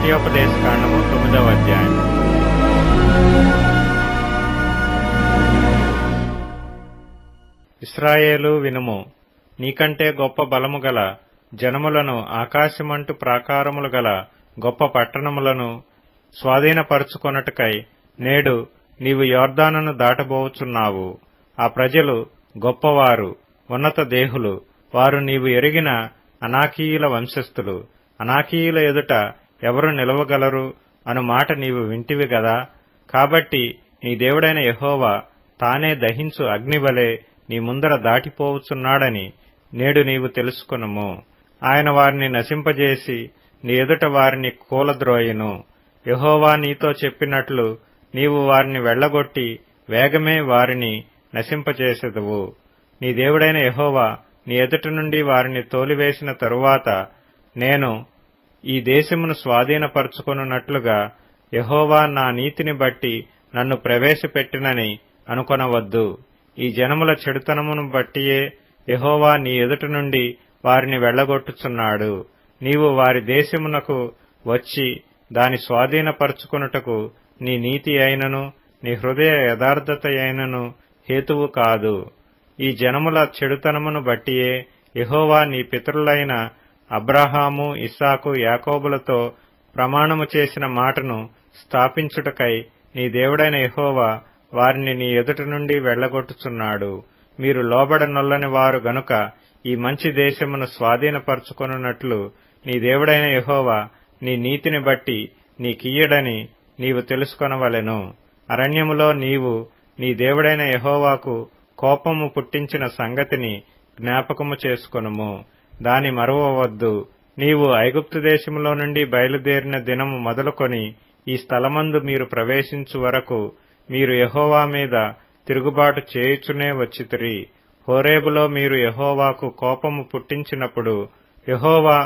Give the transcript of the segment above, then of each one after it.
ద్వితీయోపదేశకాండము 9వ అధ్యాయం. ఇశ్రాయేలు వినుము, నీకంటే గొప్ప బలము గల జనములను, ఆకాశమంటు ప్రాకారములు గల గొప్ప పట్టణములను స్వాధీనపరుచుకొనుటకై నేడు నీవు యొర్దానును దాటబోచున్నావు. ఆ ప్రజలు గొప్పవారు, ఉన్నత దేహులు, వారు నీవు ఎరిగిన అనాకీయుల వంశస్థులు. అనాకీయుల ఎదుట ఎవరు నిలవగలరు అను మాట నీవు వింటివి గదా. కాబట్టి నీ దేవుడైన యెహోవా తానే దహించు అగ్నివలె నీ ముందర దాటిపోవుచున్నాడని నేడు నీవు తెలుసుకొనుము. ఆయన వారిని నశింపజేసి నీ ఎదుట వారిని కూలద్రోయును. యెహోవా నీతో చెప్పినట్లు నీవు వారిని వెళ్లగొట్టి వేగమే వారిని నశింపజేసెదవు. నీ దేవుడైన యెహోవా నీ ఎదుట నుండి వారిని తోలివేసిన తరువాత నేను ఈ దేశమును స్వాధీనపరచుకొనున్నట్లుగా యెహోవా నా నీతిని బట్టి నన్ను ప్రవేశపెట్టినని అనుకొనవద్దు. ఈ జనముల చెడుతనమును బట్టియే యెహోవా నీ ఎదుట నుండి వారిని వెళ్లగొట్టుచున్నాడు. నీవు వారి దేశమునకు వచ్చి దాని స్వాధీనపరచుకొనుటకు నీ నీతి అయినను నీ హృదయ యథార్థత అయినను హేతువు కాదు. ఈ జనముల చెడుతనమును బట్టియే యెహోవా నీ పితరులైన అబ్రహాము, ఇస్సాకు, యాకోబులతో ప్రమాణము చేసిన మాటను స్థాపించుటకై నీ దేవుడైన యెహోవా వారిని నీ ఎదుట నుండి వెళ్లగొట్టుచున్నాడు. మీరు లోబడనొల్లని వారు గనుక ఈ మంచి దేశమును స్వాధీనపరచుకొనున్నట్లు నీ దేవుడైన యెహోవా నీ నీతిని బట్టి నీకియ్యడని నీవు తెలుసుకొనవలెను. అరణ్యములో నీవు నీ దేవుడైన యెహోవాకు కోపము పుట్టించిన సంగతిని జ్ఞాపకము చేసుకొనుము, దాని మరువవద్దు. నీవు ఐగుప్తు దేశములో నుండి బయలుదేరిన దినము మొదలుకొని ఈ స్థలమందు మీరు ప్రవేశించు వరకు మీరు యెహోవా మీద తిరుగుబాటు చేయుచునే వచ్చితిరి. హోరేబులో మీరు యెహోవాకు కోపము పుట్టించినప్పుడు యెహోవా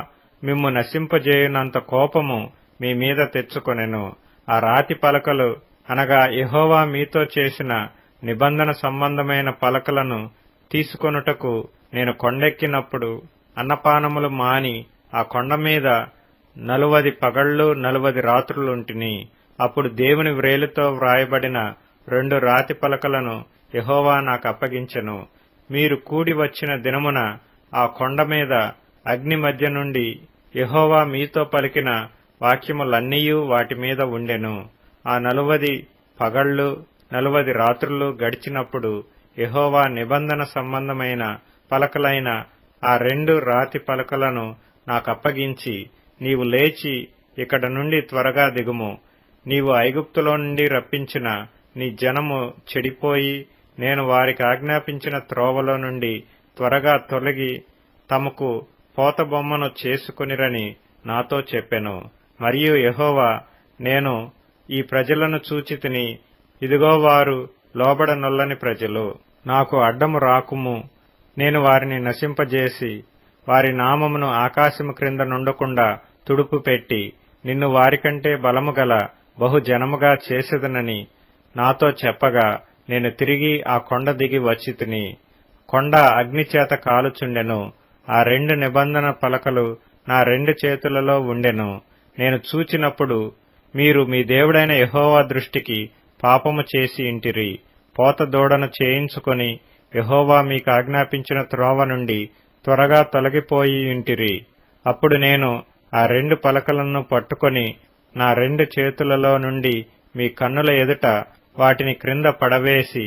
మిమ్ము నశింపజేయునంత కోపము మీ మీద తెచ్చుకొనెను. ఆ రాతి పలకలు అనగా యెహోవా మీతో చేసిన నిబంధన సంబంధమైన పలకలను తీసుకొనుటకు నేను కొండెక్కినప్పుడు అన్నపానములు మాని ఆ కొండ మీద 40 పగళ్లు 40 రాత్రులుంటిని. అప్పుడు దేవుని వ్రేలితో వ్రాయబడిన 2 రాతి పలకలను యెహోవా నాకు అప్పగించెను. మీరు కూడి వచ్చిన దినమున ఆ కొండ మీద అగ్ని మధ్య నుండి యెహోవా మీతో పలికిన వాక్యములన్నీయూ వాటి మీద ఉండెను. ఆ 40 పగళ్లు 40 రాత్రులు గడిచినప్పుడు యెహోవా నిబంధన సంబంధమైన పలకలైన ఆ 2 రాతి పలకలను నాకప్పగించి, నీవు లేచి ఇక్కడ నుండి త్వరగా దిగుము. నీవు ఐగుప్తులో నుండి రప్పించిన నీ జనము చెడిపోయి నేను వారికి ఆజ్ఞాపించిన త్రోవలో నుండి త్వరగా తొలగి తమకు పోత బొమ్మను చేసుకొనిరని నాతో చెప్పెను. మరియు యెహోవా, నేను ఈ ప్రజలను చూచితిని, ఇదిగో వారు లోబడనొల్లని ప్రజలు, నాకు అడ్డము రాకుము. నేను వారిని నశింపజేసి వారి నామమును ఆకాశము క్రింద నుండకుండా తుడుపు పెట్టి నిన్ను వారికంటే బలము గల బహుజనముగా చేసేదనని నాతో చెప్పగా నేను తిరిగి ఆ కొండ దిగి వచ్చితిని. కొండ అగ్నిచేత కాలుచుండెను. ఆ 2 నిబంధన పలకలు నా 2 చేతులలో ఉండెను. నేను చూచినప్పుడు మీరు మీ దేవుడైన యెహోవా దృష్టికి పాపము చేసి ఇంటిరి. పోత దూడను చేయించుకొని యెహోవా మీకు ఆజ్ఞాపించిన త్రోవ నుండి త్వరగా తొలగిపోయి ఇంటిరి. అప్పుడు నేను ఆ 2 పలకలను పట్టుకొని నా 2 చేతులలో నుండి మీ కన్నుల ఎదుట వాటిని క్రింద పడవేసి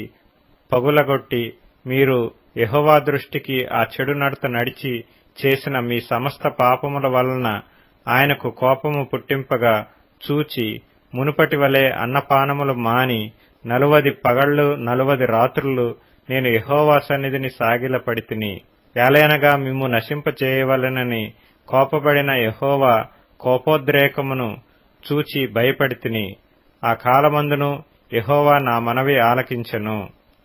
పగులగొట్టి, మీరు యెహోవా దృష్టికి ఆ చెడు నడత నడిచి చేసిన మీ సమస్త పాపముల వలన ఆయనకు కోపము పుట్టింపగా చూచి మునుపటి వలె అన్నపానములు మాని 40 పగళ్లు 40 రాత్రులు నేను యెహోవా సన్నిధిని సాగిలపడితిని. ఏలయనగా మిమ్ము నశింపచేయవలెనని కోపబడిన యెహోవా కోపోద్రేకమును చూచి భయపడితిని. ఆ కాలమందును యెహోవా నా మనవి ఆలకించెను.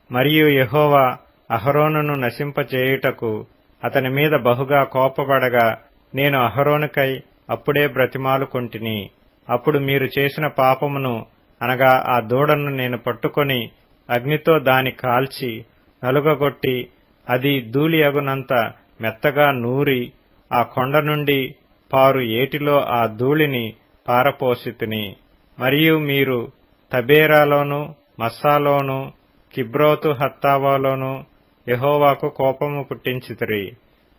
మరియు యెహోవా అహరోనును నశింపచేయుటకు అతని మీద బహుగా కోపపడగా నేను అహరోనుకై అప్పుడే బ్రతిమాలుకొంటిని. అప్పుడు మీరు చేసిన పాపమును అనగా ఆ దూడను నేను పట్టుకొని అగ్నితో దాని కాల్చి నలుగగొట్టి అది ధూళి అగునంత మెత్తగా నూరి ఆ కొండ నుండి పారు ఏటిలో ఆ ధూళిని పారపోసితిని. మరియు మీరు తబేరాలోను మస్సాలోను కిబ్రోతు హత్తావాలోను యెహోవాకు కోపము పుట్టించితిరి.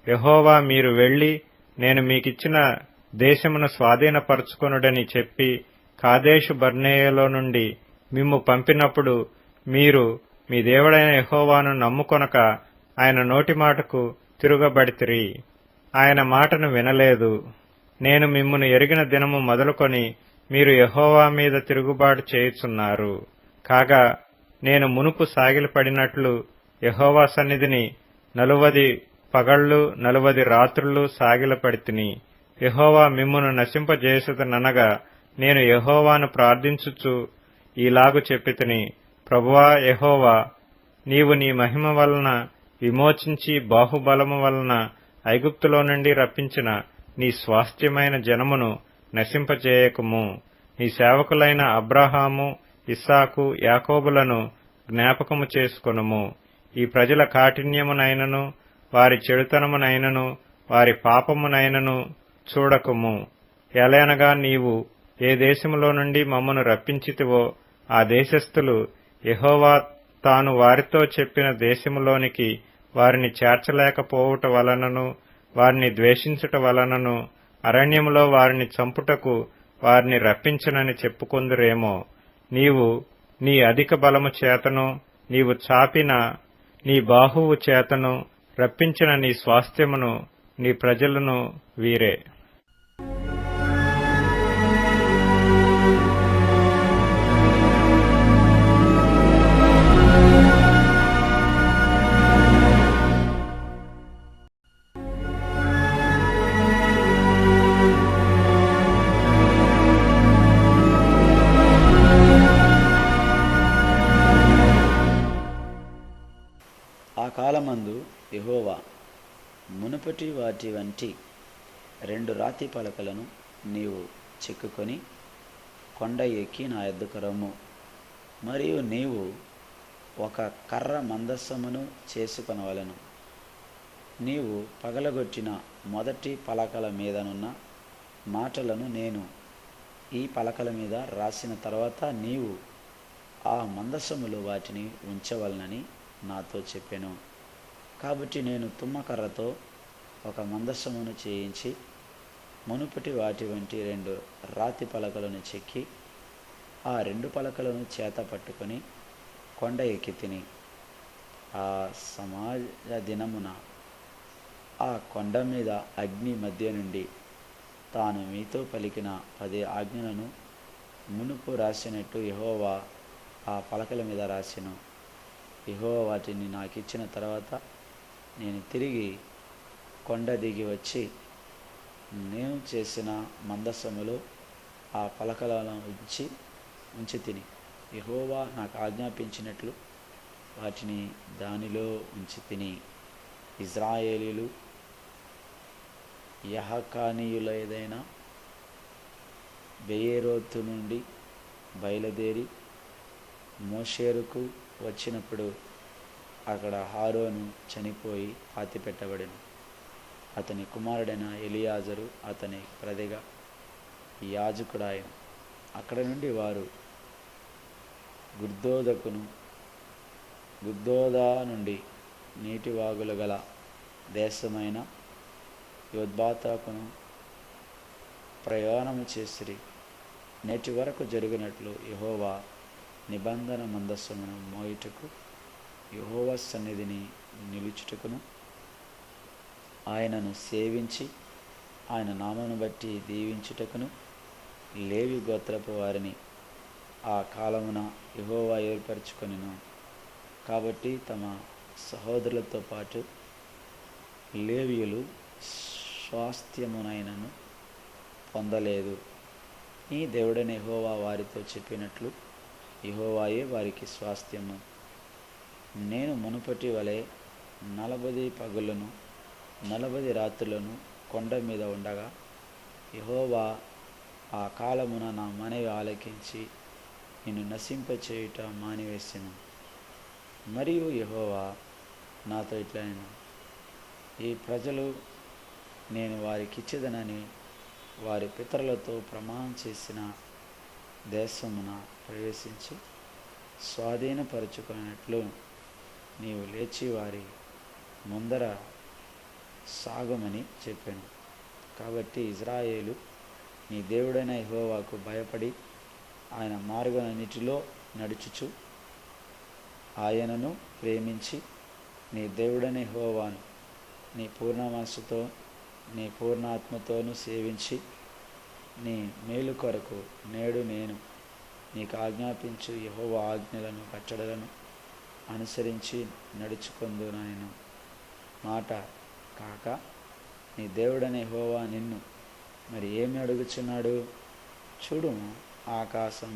యెహోవా మీరు వెళ్లి నేను మీకిచ్చిన దేశమును స్వాధీనపరచుకొనుడని చెప్పి కాదేషు బర్నేయలో నుండి మిమ్ము పంపినప్పుడు మీరు మీ దేవుడైన యెహోవాను నమ్ముకొనక ఆయన నోటి మాటకు తిరుగబడితిరి. ఆయన మాటను వినలేదు. నేను మిమ్మును ఎరిగిన దినము మొదలుకొని మీరు యెహోవా మీద తిరుగుబాటు చేయుచున్నారు. కాగా నేను మునుపు సాగిలపడినట్లు యెహోవా సన్నిధిని 40 పగళ్లు 40 రాత్రులు సాగిలపడితిని. యెహోవా మిమ్మును నశింపజేయుదుననగా నేను యెహోవాను ప్రార్థించుచు ఈలాగు చెప్పితిని, ప్రభువా యెహోవా, నీవు నీ మహిమ వలన విమోచించి బాహుబలము వలన ఐగుప్తులో నుండి రప్పించిన నీ స్వాస్థ్యమైన జనమును నశింపజేయకుము. నీ సేవకులైన అబ్రహాము ఇస్సాకు యాకోబులను జ్ఞాపకము చేసుకొనుము. ఈ ప్రజల కాఠిన్యమునైనను వారి చెడుతనమునైనను వారి పాపమునైనను చూడకుము. ఎలయనగా నీవు ఏ దేశములో నుండి మమ్మను రప్పించితివో ఆ దేశస్థులు యెహోవా తాను వారితో చెప్పిన దేశములోనికి వారిని చేర్చలేకపోవుట వలనను వారిని ద్వేషించుట వలనను అరణ్యములో వారిని చంపుటకు వారిని రప్పించనని చెప్పుకొందురేమో. నీవు నీ అధిక బలము చేతను నీవు చాపిన నీ బాహువు చేతను రప్పించిన నీ స్వాస్థ్యమును నీ ప్రజలను వీరే. ఆ కాలమందు యెహోవా మునుపటి వాటి వంటి 2 రాతి పలకలను నీవు చెక్కుకొని కొండ ఎక్కి నా యొద్దకు రమ్ము. మరియు నీవు ఒక కర్ర మందస్సమును చేసుకొనవలెను. నీవు పగలగొట్టిన మొదటి పలకల మీదనున్న మాటలను నేను ఈ పలకల మీద రాసిన తర్వాత నీవు ఆ మందస్సములో వాటిని ఉంచవలనని నాతో చెప్పెను. కాబట్టి నేను తుమ్మకర్రతో ఒక మందస్సమును చేయించి మునుపటి వాటి వంటి 2 రాతి పలకలను చెక్కి ఆ 2 పలకలను చేత పట్టుకొని కొండ ఎక్కి తిని. ఆ సమాజ దినమున ఆ కొండ మీద అగ్ని మధ్య నుండి తాను మీతో పలికిన 10 ఆజ్ఞలను మునుపు రాసినట్టు యెహోవా ఆ పలకల మీద రాసెను. యెహోవా వాటిని నాకిచ్చిన తర్వాత నేను తిరిగి కొండ దిగి వచ్చి నేను చేసిన మందస్సములో ఆ పలకలను ఉంచి తిని యెహోవా నాకు ఆజ్ఞాపించినట్లు వాటిని దానిలో ఉంచి తిని. ఇశ్రాయేలీయులు యహకానీయులైన బెయేరోతు నుండి బయలుదేరి మోషేరుకు వచ్చినప్పుడు అక్కడ హారోను చనిపోయి పాతిపెట్టబడెను. అతని కుమారుడైన ఎలియాజరు అతని ప్రతిగా యాజకుడాయను. అక్కడ నుండి వారు గుద్దోదా నుండి నీటివాగులు గల దేశమైన యోద్బాతాకును ప్రయాణము చేసిరి. నేటి వరకు జరిగినట్లు యెహోవా నిబంధన మందస్సమును మోయుటకు యెహోవా సన్నిధిని నిలుచుటకును ఆయనను సేవించి ఆయన నామమును బట్టి దీవించుటకును లేవి గోత్రపు వారిని ఆ కాలమున యెహోవా ఏర్పరచుకొనెను. కాబట్టి తమ సహోదరులతో పాటు లేవీయులు స్వాస్థ్యమునైనను పొందలేదు. ఈ దేవుడైన యెహోవా వారితో చెప్పినట్లు యెహోవాయే వారికి స్వాస్థ్యము. నేను మునుపటి వలె 40 పగలును 40 రాత్రులను కొండ మీద ఉండగా యెహోవా ఆ కాలమున నా మనవి ఆలకించి నిన్ను నశింపచేయుట మానివేసెను. మరియు యెహోవా నాతో ఇట్లనెను, ఈ ప్రజలు నేను వారికిచ్చేదనని వారి పితరులతో ప్రమాణం చేసిన దేశమున ప్రవేశించి స్వాధీనపరుచుకున్నట్లు నీవు లేచి వారి ముందర సాగమని చెప్పాను. కాబట్టి ఇజ్రాయేలు నీ దేవుడైన యెహోవాకు భయపడి ఆయన మార్గమన్నిటిలో నడుచుచు ఆయనను ప్రేమించి నీ దేవుడైన యెహోవాను నీ పూర్ణ మనస్సుతో నీ పూర్ణాత్మతోనూ సేవించి నీ మేలు కొరకు నేడు నేను నీకు ఆజ్ఞాపించు యెహోవా ఆజ్ఞలను కట్టడలను అనుసరించి నడుచుకొందునను మాట కాక నీ దేవుడైన యెహోవా నిన్ను మరి ఏమి అడుగుచున్నాడు? చూడుము, ఆకాశం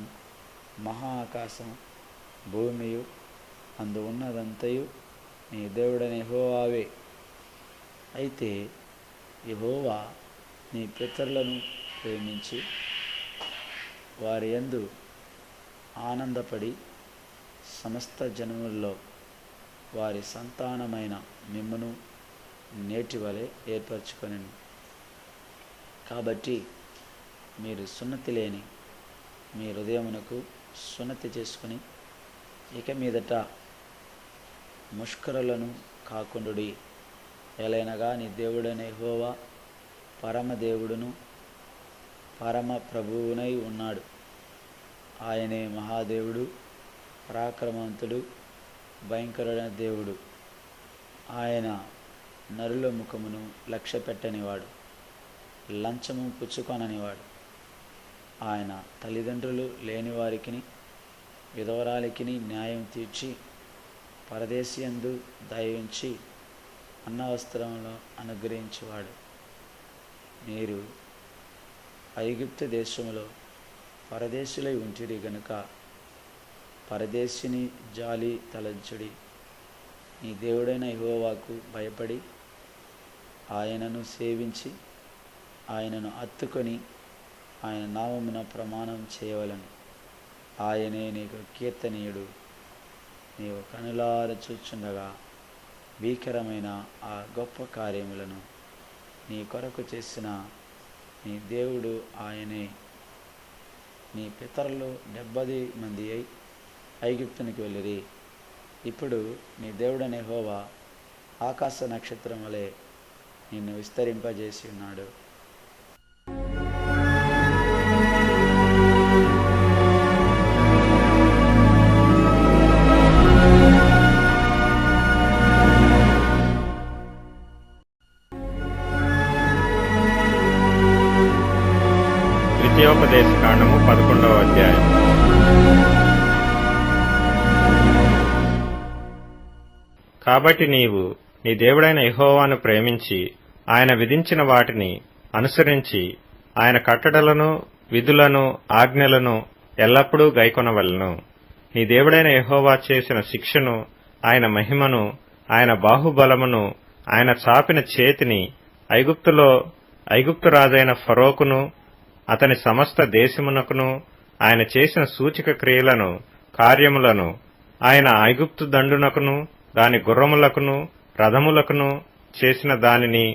మహా ఆకాశం భూమియు అందు ఉన్నదంతయు నీ దేవుడైన యెహోవావే. అయితే యెహోవా నీ పితరులను ప్రేమించి వారి యందు ఆనందపడి సమస్త జనముల్లో వారి సంతానమైన మిమ్మును నేటి వలె ఏర్పరచుకొనెను. కాబట్టి మీరు సున్నతి లేని మీ హృదయమునకు సున్నతి చేసుకుని ఇక మీదట ముష్కరులను కాకుండుడి. ఎలైనగా నీ దేవుడైన యెహోవా పరమదేవుడును పరమ ప్రభువునై ఉన్నాడు. ఆయనే మహాదేవుడు, పరాక్రమవంతుడు, భయంకరుడైన దేవుడు. ఆయన నరుల ముఖమును లక్ష్య పెట్టనివాడు, లంచము పుచ్చుకొననివాడు. ఆయన తల్లిదండ్రులు లేని వారికిని విధవరాలికిని న్యాయం తీర్చి పరదేశియందు దయవించి అన్నవస్త్రములను అనుగ్రహించేవాడు. మీరు ఐగుప్తు దేశములో పరదేశులై ఉంటిరి గనుక పరదేశిని జాలి తలంచుడి. నీ దేవుడైన యెహోవాకు భయపడి ఆయనను సేవించి ఆయనను హత్తుకొని ఆయన నామమున ప్రమాణం చేయవలెను. ఆయనే నీకు కీర్తనీయుడు. నీవు కనులార చూచుండగా భీకరమైన ఆ గొప్ప కార్యములను నీ కొరకు చేసిన నీ దేవుడు ఆయనే. నీ పితరులు 70 మంది అయి ఐగుప్తునికి వెళ్ళిరి. ఇప్పుడు నీ దేవుడైన యెహోవా ఆకాశ నక్షత్రం వలె నిన్ను విస్తరింపజేసి ఉన్నాడు. ద్వితీయోపదేశకాండము 11వ అధ్యాయం. కాబట్టి నీవు నీ దేవుడైన యెహోవాను ప్రేమించి ఆయన విధించిన వాటిని అనుసరించి ఆయన కట్టడలను విధులను ఆజ్ఞలను ఎల్లప్పుడూ గైకొనవలెను. నీ దేవుడైన యెహోవా చేసిన శిక్షను, ఆయన మహిమను, ఆయన బాహుబలమును, ఆయన చాపిన చేతిని ఐగుప్తు రాజైన ఫరోకును అతని సమస్త దేశమునకును ఆయన చేసిన సూచక క్రియలను కార్యములను, ఆయన ఐగుప్తు దండునకును దాని గుర్రములకును రథములకును చేసిన దానిని,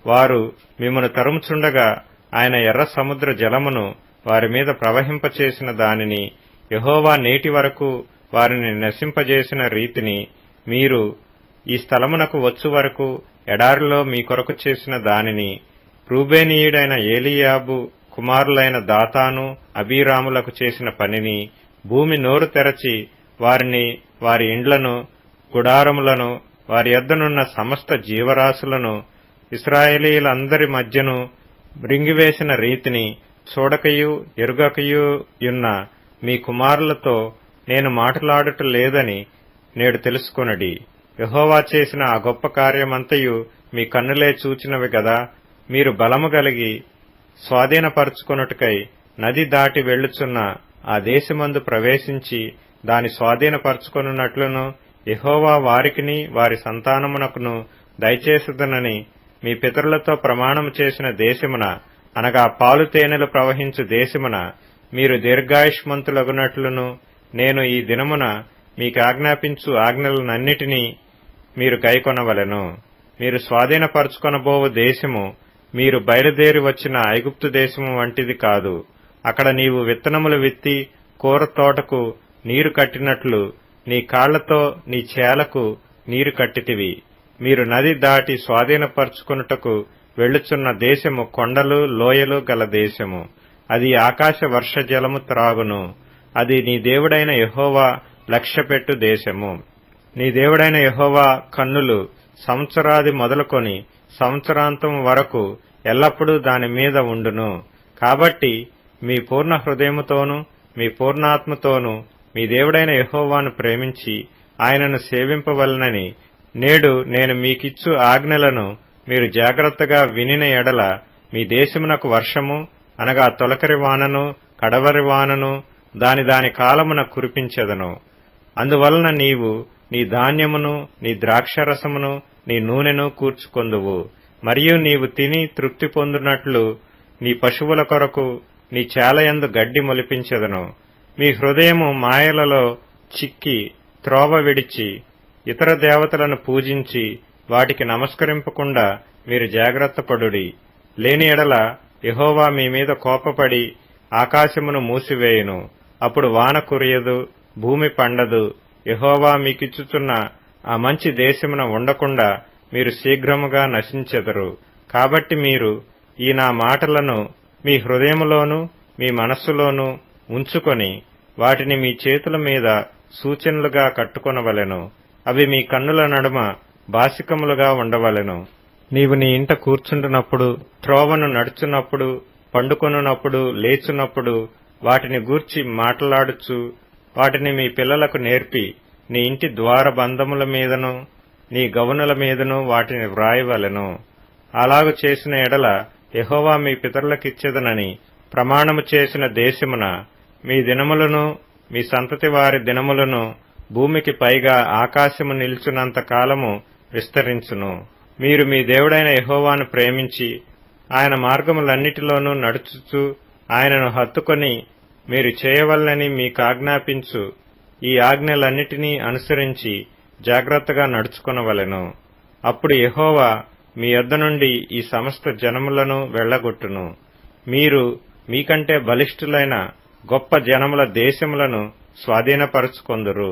వారు మిమ్మును తరుముచుండగా ఆయన ఎర్ర సముద్ర జలమును వారి మీద ప్రవహింపచేసిన దానిని, యెహోవా నేటి వరకు వారిని నశింపజేసిన రీతిని, మీరు ఈ స్థలమునకు వచ్చు వరకు ఎడారిలో మీ కొరకు చేసిన దానిని, రూబేనీయుడైన ఏలీయాబు కుమారులైన దాతాను అబీరాములకు చేసిన పనిని, భూమి నోరు తెరచి వారిని, వారి ఇండ్లను, గుడారములను, వారి యొద్దనున్న సమస్త జీవరాశులను ఇశ్రాయేలీయులందరి మధ్యను మృంగివేసిన రీతిని చూడకయు ఎరుగకయు యున్న మీ కుమారులతో నేను మాట్లాడుట లేదని నేడు తెలుసుకొనుడి. యెహోవా చేసిన ఆ గొప్ప కార్యమంతయు మీ కన్నులే చూచినవి గదా. మీరు బలము కలిగి స్వాధీనపరచుకొనుటకై నది దాటి వెళ్ళుచున్న ఆ దేశమందు ప్రవేశించి దాని స్వాధీనపరచుకొనున్నట్లును యెహోవా వారికిని వారి సంతానమునకును దయచేసెదనని మీ పితరులతో ప్రమాణము చేసిన దేశమున, అనగా పాలు తేనెలు ప్రవహించు దేశమున మీరు దీర్ఘాయుష్మంతులగునట్లును నేను ఈ దినమున మీకు ఆజ్ఞాపించు ఆజ్ఞలనన్నిటినీ మీరు గైకొనవలెను. మీరు స్వాధీనపరచుకొనబోవు దేశము మీరు బయలుదేరి వచ్చిన ఐగుప్తు దేశము వంటిది కాదు. అక్కడ నీవు విత్తనములు విత్తి కూర తోటకు నీరు కట్టినట్లు నీ కాళ్లతో నీ చేలకు నీరు కట్టితివి. మీరు నది దాటి స్వాధీనపరుచుకొనుటకు వెళ్ళుచున్న దేశము కొండలు లోయలు గల దేశము. అది ఆకాశ వర్ష జలము త్రాగును. అది నీ దేవుడైన యెహోవా లక్ష్యపెట్టు దేశము. నీ దేవుడైన యెహోవా కన్నులు సంవత్సరాది మొదలుకొని సంవత్సరాంతం వరకు ఎల్లప్పుడూ దాని మీద ఉండును. కాబట్టి మీ పూర్ణ హృదయముతోనూ మీ పూర్ణాత్మతోనూ మీ దేవుడైన యెహోవాను ప్రేమించి ఆయనను సేవింపవలనని నేడు నేను మీకిచ్చు ఆజ్ఞలను మీరు జాగ్రత్తగా వినిన ఎడల మీ దేశమునకు వర్షము అనగా తొలకరి వానను కడవరి వానను దాని కాలమున కురిపించెదను. అందువలన నీవు నీ ధాన్యమును నీ ద్రాక్షరసమును నీ నూనెను కూర్చుకొందువు. మరియు నీవు తిని తృప్తి పొందునట్లు నీ పశువుల కొరకు నీ చేలయందు గడ్డి మొలిపించెదను. మీ హృదయము మాయలలో చిక్కి త్రోవ విడిచి ఇతర దేవతలను పూజించి వాటికి నమస్కరింపకుండా మీరు జాగ్రత్తపడుడి. లేని ఎడల యెహోవా మీ మీద కోపపడి ఆకాశమును మూసివేయును. అప్పుడు వాన కురియదు, భూమి పండదు. యెహోవా మీకిచ్చుచున్న ఆ మంచి దేశమున ఉండకుండా మీరు శీఘ్రముగా నశించెదరు. కాబట్టి మీరు ఈ నా మాటలను మీ హృదయములోనూ మీ మనస్సులోనూ ఉంచుకొని వాటిని మీ చేతుల మీద సూచనలుగా కట్టుకొనవలెను. అవి మీ కన్నుల నడుమ బాసికములుగా ఉండవలెను. నీవు నీ ఇంట కూర్చుంటున్నప్పుడు, త్రోవను నడుచున్నప్పుడు, పండుకొనున్నప్పుడు, లేచున్నప్పుడు వాటిని గూర్చి మాట్లాడుచు వాటిని మీ పిల్లలకు నేర్పి నీ ఇంటి ద్వారబంధముల మీదను నీ గవనుల మీదను వాటిని వ్రాయవలెను. అలాగు చేసిన ఎడల యెహోవా మీ పితరులకిచ్చెదనని ప్రమాణము చేసిన దేశమున మీ దినములను మీ సంతతి వారి దినములను భూమికి పైగా ఆకాశము నిలుచున్నంత కాలము విస్తరించును. మీరు మీ దేవుడైన యెహోవాను ప్రేమించి ఆయన మార్గములన్నిటిలోనూ నడుచుచు ఆయనను హత్తుకొని మీరు చేయవలనని మీకాజ్ఞాపించు ఈ ఆజ్ఞలన్నిటినీ అనుసరించి జాగ్రత్తగా నడుచుకొనవలెను. అప్పుడు యెహోవా మీ యొద్ద నుండి ఈ సమస్త జనములను వెళ్లగొట్టును. మీరు మీకంటే బలిష్ఠులైన గొప్ప జనముల దేశములను స్వాధీనపరుచుకొందురు.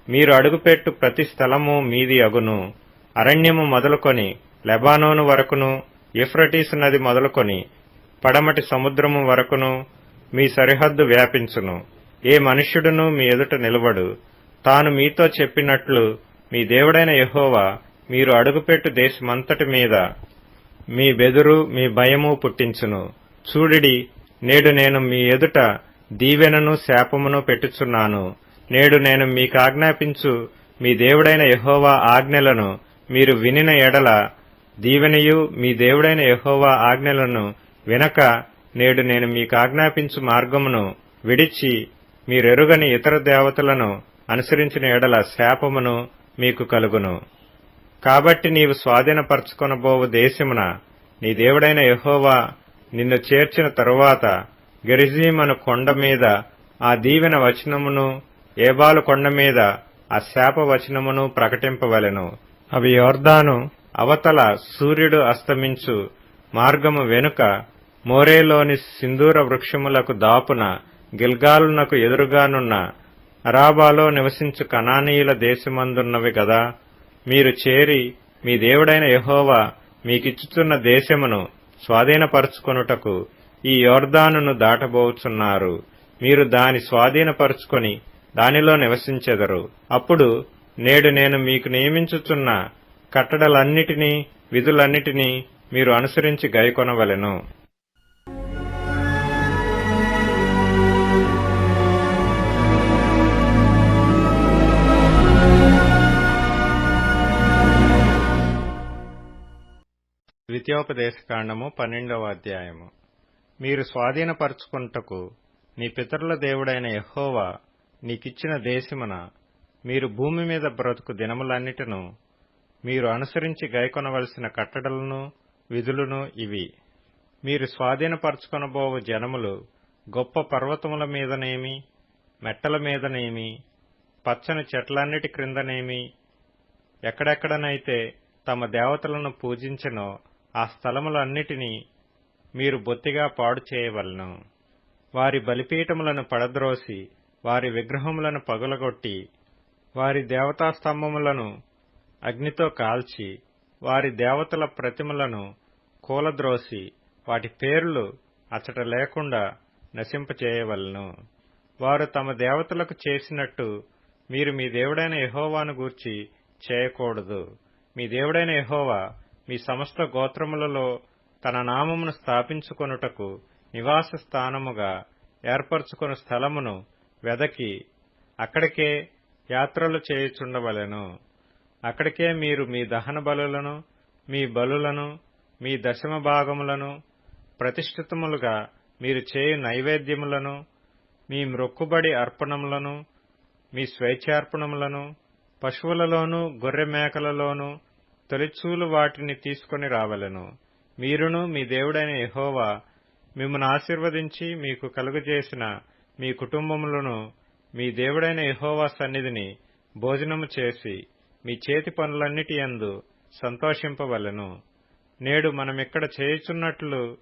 మీరు అడుగుపెట్టు ప్రతి స్థలము మీది అగును. అరణ్యము మొదలుకొని లెబానోను వరకును, యూఫ్రటీసు నది మొదలుకొని పడమటి సముద్రము వరకును మీ సరిహద్దు వ్యాపించును. ఏ మనుష్యుడును మీ ఎదుట నిలబడు. తాను మీతో చెప్పినట్లు మీ దేవుడైన యెహోవా మీరు అడుగుపెట్టు దేశమంతటి మీద మీ బెదురు మీ భయము పుట్టించును. చూడిడి, నేడు నేను మీ ఎదుట దీవెనను శాపమును పెట్టుచున్నాను. నేడు నేను మీకాజ్ఞాపించు మీ దేవుడైన యెహోవా ఆజ్ఞలను మీరు వినిన ఎడల దీవెనయు, మీ దేవుడైన యెహోవా ఆజ్ఞలను వినక నేడు నేను మీకాజ్ఞాపించు మార్గమును విడిచి మీరెరుగని ఇతర దేవతలను అనుసరించిన ఎడల శాపమును మీకు కలుగును. కాబట్టి నీవు స్వాధీనపరచుకొనబోవు దేశమున నీ దేవుడైన యెహోవా నిన్ను చేర్చిన తరువాత గెరిజీం అను కొండ మీద ఆ దీవెన వచనమును, ఏబాలు కొండ మీద ఆ శాప వచనమును ప్రకటింపవలెను. అవి యొర్దాను అవతల సూర్యుడు అస్తమించు మార్గము వెనుక మోరేలోని సింధూర వృక్షములకు దాపున గిల్గాలునకు ఎదురుగానున్న అరాబాలో నివసించు కనానీయుల దేశమందున్నవి గదా. మీరు చేరి మీ దేవుడైన యెహోవా మీకిచ్చుచున్న దేశమును స్వాధీనపరుచుకొనుటకు ఈ యొర్దానును దాటబోచున్నారు. మీరు దాని స్వాధీనపరుచుకొని దానిలో నివసించెదరు. అప్పుడు నేడు నేను మీకు నియమించుచున్న కట్టడలన్నిటినీ విధులన్నిటినీ మీరు అనుసరించి గైకొనవలెను. ద్వితీయోపదేశకాండము 12వ అధ్యాయము. మీరు స్వాధీనపరుచుకొనుటకు నీ పితరుల దేవుడైన యెహోవా నీకిచ్చిన దేశమున మీరు భూమి మీద బ్రతుకు దినములన్నిటిను మీరు అనుసరించి గైకొనవలసిన కట్టడలను విధులను ఇవి. మీరు స్వాధీనపరుచుకొనబోవు జనములు గొప్ప పర్వతముల మీదనేమి, మెట్టల మీదనేమి, పచ్చని చెట్లన్నిటి క్రిందనేమి, ఎక్కడెక్కడనైతే తమ దేవతలను పూజించెనో ఆ స్థలములన్నిటినీ మీరు బొత్తిగా పాడు చేయవలెను. వారి బలిపీఠములను పడద్రోసి వారి విగ్రహములను పగులగొట్టి వారి దేవతాస్తంభములను అగ్నితో కాల్చి వారి దేవతల ప్రతిమలను కూలద్రోసి వాటి పేర్లు అచట లేకుండా నశింపచేయవలెను. వారు తమ దేవతలకు చేసినట్టు మీరు మీ దేవుడైన యెహోవాను గూర్చి చేయకూడదు. మీ దేవుడైన యెహోవా మీ సమస్త గోత్రములలో తన నామమును స్థాపించుకొనుటకు నివాస స్థానముగా ఏర్పరచుకొను స్థలమును వెదకి అక్కడికే యాత్రలు చేయుచుండవలెను. అక్కడికే మీరు మీ దహన బలులను, మీ బలులను, మీ దశమ భాగములను, ప్రతిష్ఠితములుగా మీరు చేయు నైవేద్యములను, మీ మ్రొక్కుబడి అర్పణములను, మీ స్వేచ్ఛార్పణములను, పశువులలోనూ గొర్రె మేకలలోనూ తొలిచూలు వాటిని తీసుకొని రావలెను. మీరును మీ దేవుడైన యెహోవా మిమ్మును ఆశీర్వదించి మీకు కలుగజేసిన మీ కుటుంబములను మీ దేవుడైన యెహోవా సన్నిధిని భోజనము చేసి మీ చేతి పనులన్నిటి యందు సంతోషింపవలెను. నేడు మనమిక్కడ చేయుచున్నట్లు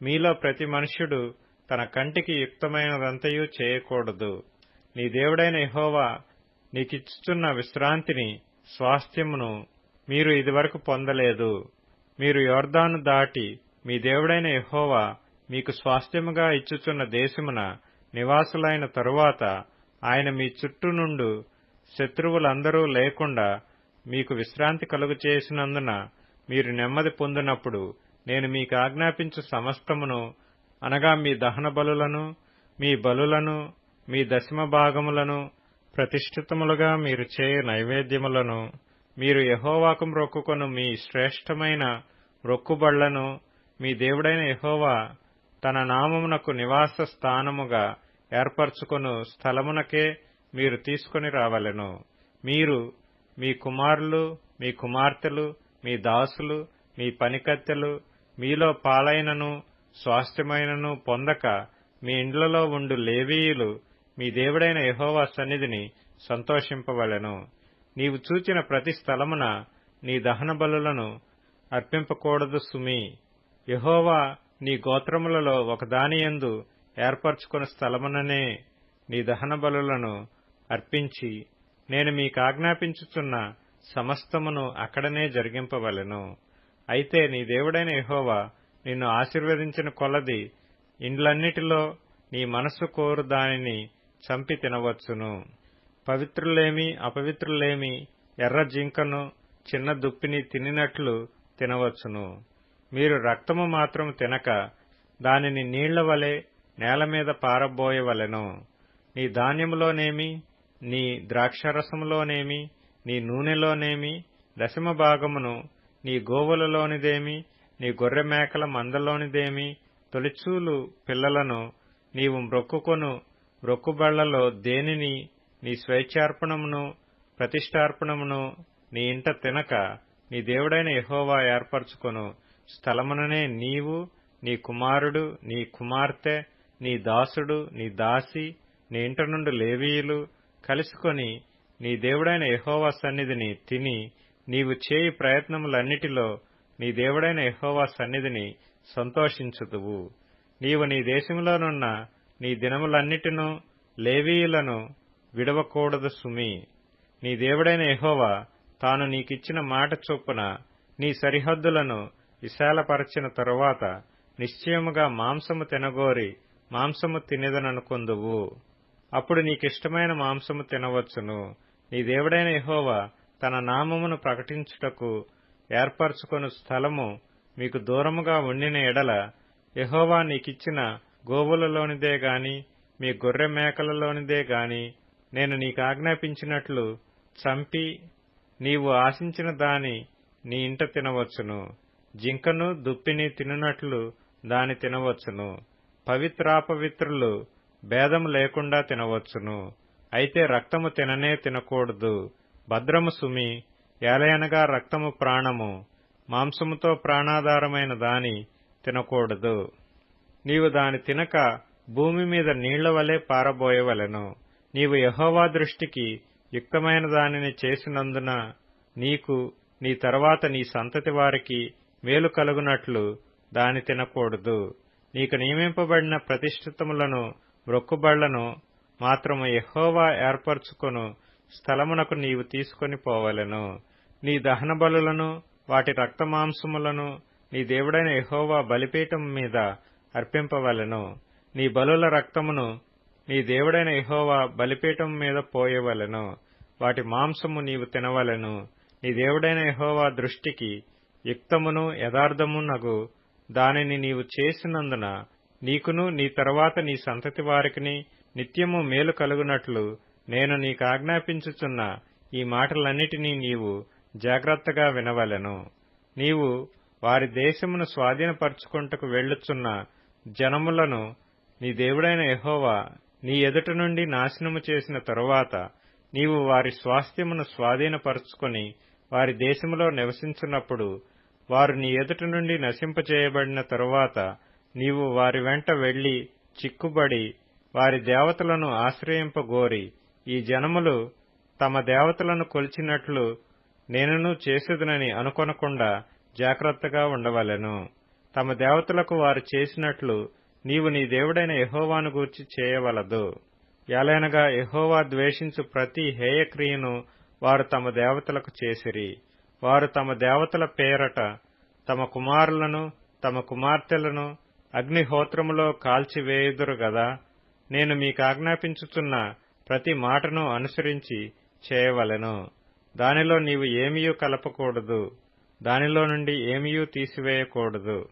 మీలో ప్రతి మనుష్యుడు తన కంటికి యుక్తమైనదంతయూ చేయకూడదు. నీ దేవుడైన యెహోవా నీకిచ్చుచున్న విశ్రాంతిని, స్వాస్థ్యమును మీరు ఇదివరకు పొందలేదు. మీరు యొర్దాను దాటి మీ దేవుడైన యెహోవా మీకు స్వాస్థ్యముగా ఇచ్చుచున్న దేశమున నివాసులైన తరువాత ఆయన మీ చుట్టూ నుండు శత్రువులందరూ లేకుండా మీకు విశ్రాంతి కలుగచేసినందున మీరు నెమ్మది పొందినప్పుడు నేను మీకు ఆజ్ఞాపించు సమస్తమును అనగా మీ దహన బలులను, మీ బలులను, మీ దశమ భాగములను, ప్రతిష్ఠితములుగా మీరు చేయు నైవేద్యములను, మీరు యెహోవాకు మ్రొక్కుకొను మీ శ్రేష్టమైన మ్రొక్కుబళ్లను మీ దేవుడైన యెహోవా తన నామమునకు నివాస స్థానముగా ఏర్పరచుకొను స్థలమునకే మీరు తీసుకొని రావలెను. మీరు, మీ కుమారులు, మీ కుమార్తెలు, మీ దాసులు, మీ పనికత్తెలు మీలో పాలైనను స్వాస్థ్యమైనను పొందక మీ ఇండ్లలో ఉండు లేవీయులు మీ దేవుడైన యెహోవా సన్నిధిని సంతోషింపవలెను. నీవు చూచిన ప్రతి స్థలమున నీ దహన బలులను అర్పింపకూడదు సుమీ. యెహోవా నీ గోత్రములలో ఒకదానియందు ఏర్పరచుకున్న స్థలముననే నీ దహన బలులను అర్పించి నేను మీకాజ్ఞాపించుచున్న సమస్తమును అక్కడనే జరిగింపవలెను. అయితే నీ దేవుడైన యెహోవా నిన్ను ఆశీర్వదించిన కొలది ఇండ్లన్నిటిలో నీ మనస్సు కోరు దానిని చంపి తినవచ్చును. పవిత్రులేమి అపవిత్రులేమి ఎర్ర జింకను చిన్న దుప్పిని తినినట్లు తినవచ్చును. మీరు రక్తము మాత్రం తినక దానిని నీళ్ల వలె నేల మీద పారబోయవలెను. నీ ధాన్యములోనేమి, నీ ద్రాక్షరసములోనేమి, నీ నూనెలోనేమి దశమ భాగమును, నీ గోవులలోనిదేమి, నీ గొర్రె మేకల మందలోనిదేమి తొలిచూలు పిల్లలను నీవు మ్రొక్కుకొను మ్రొక్కుబళ్లలో దేనిని నీ స్వేచ్ఛార్పణమును, ప్రతిష్ఠార్పణమును నీ ఇంట తినక నీ దేవుడైన యెహోవా ఏర్పరచుకొను స్థలముననే నీవు, నీ కుమారుడు, నీ కుమార్తె, నీ దాసుడు, నీ దాసి, నీ ఇంట నుండి లేవీయులు కలుసుకొని నీ దేవుడైన యెహోవా సన్నిధిని తిని నీవు చేయి ప్రయత్నములన్నిటిలో నీ దేవుడైన యెహోవా సన్నిధిని సంతోషించుదువు. నీవు నీ దేశంలోనున్న నీ దినములన్నిటినూ లేవీయులను విడవకూడదు సుమీ. నీ దేవుడైన యెహోవా తాను నీకిచ్చిన మాట చొప్పున నీ సరిహద్దులను విశాలపరచిన తరువాత నిశ్చయముగా మాంసము తినగోరి మాంసము తినెదననుకొందువు. అప్పుడు నీకిష్టమైన మాంసము తినవచ్చును. నీ దేవుడైన యెహోవా తన నామమును ప్రకటించుటకు ఏర్పరచుకొను స్థలము మీకు దూరముగా ఉండిన ఎడల యెహోవా నీకిచ్చిన గోవులలోనిదే గాని మీ గొర్రె మేకలలోనిదే గాని నేను నీకాజ్ఞాపించినట్లు చంపి నీవు ఆశించిన దాని నీ ఇంట తినవచ్చును. జింకను దుప్పిని తినునట్లు దాని తినవచ్చును. పవిత్రాపవిత్రులు భేదము లేకుండా తినవచ్చును. అయితే రక్తము తిననే తినకూడదు. భద్రము సుమి. ఏలయనగా రక్తము ప్రాణము. మాంసముతో ప్రాణాధారమైన దాని తినకూడదు. నీవు దాని తినక భూమి మీద నీళ్ల వలె పారబోయవలెను. నీవు యెహోవా దృష్టికి యుక్తమైన దానిని చేసినందున నీకు నీ తరువాత నీ సంతతి వారికి మేలు కలుగునట్లు దాని తినకూడదు. నీకు నియమింపబడిన ప్రతిష్ఠితములను మ్రొక్కుబళ్లను మాత్రము యెహోవా ఏర్పరచుకొను స్థలమునకు నీవు తీసుకొని పోవలెను. నీ దహన బలులను వాటి రక్తమాంసములను నీ దేవుడైన యెహోవా బలిపీఠం మీద అర్పింపవలెను. నీ బలుల రక్తమును నీ దేవుడైన యెహోవా బలిపీఠం మీద పోయవలెను. వాటి మాంసము నీవు తినవలెను. నీ దేవుడైన యెహోవా దృష్టికి యుక్తమును యథార్థమునగు దానిని నీవు చేసినందున నీకును నీ తరువాత నీ సంతతి వారికిని నిత్యము మేలు కలుగునట్లు నేను నీకాజ్ఞాపించుచున్న ఈ మాటలన్నిటినీ నీవు జాగ్రత్తగా వినవలెను. నీవు వారి దేశమును స్వాధీనపరచుకొనుటకు వెళ్ళుచున్న జనములను నీ దేవుడైన యెహోవా నీ ఎదుట నుండి నాశనము చేసిన తరువాత నీవు వారి స్వాస్థ్యమును స్వాధీనపరచుకొని వారి దేశములో నివసించున్నప్పుడు వారు నీ ఎదుట నుండి నశింపచేయబడిన తరువాత నీవు వారి వెంట వెళ్లి చిక్కుబడి వారి దేవతలను ఆశ్రయింపగోరి ఈ జనములు తమ దేవతలను కొలిచినట్లు నేనును చేసేదనని అనుకొనకుండా జాగ్రత్తగా ఉండవలెను. తమ దేవతలకు వారు చేసినట్లు నీవు నీ దేవుడైన యెహోవాను గూర్చి చేయవలదు. ఎలయనగా యెహోవా ద్వేషించు ప్రతి హేయక్రియను వారు తమ దేవతలకు చేసిరి. వారు తమ దేవతల పేరట తమ కుమారులను తమ కుమార్తెలను అగ్నిహోత్రములో కాల్చివేయుదురు గదా. నేను మీకాజ్ఞాపించుచున్న ప్రతి మాటను అనుసరించి చేయవలెను. దానిలో నీవు ఏమీయూ కలపకూడదు, దానిలో నుండి ఏమీయూ తీసివేయకూడదు.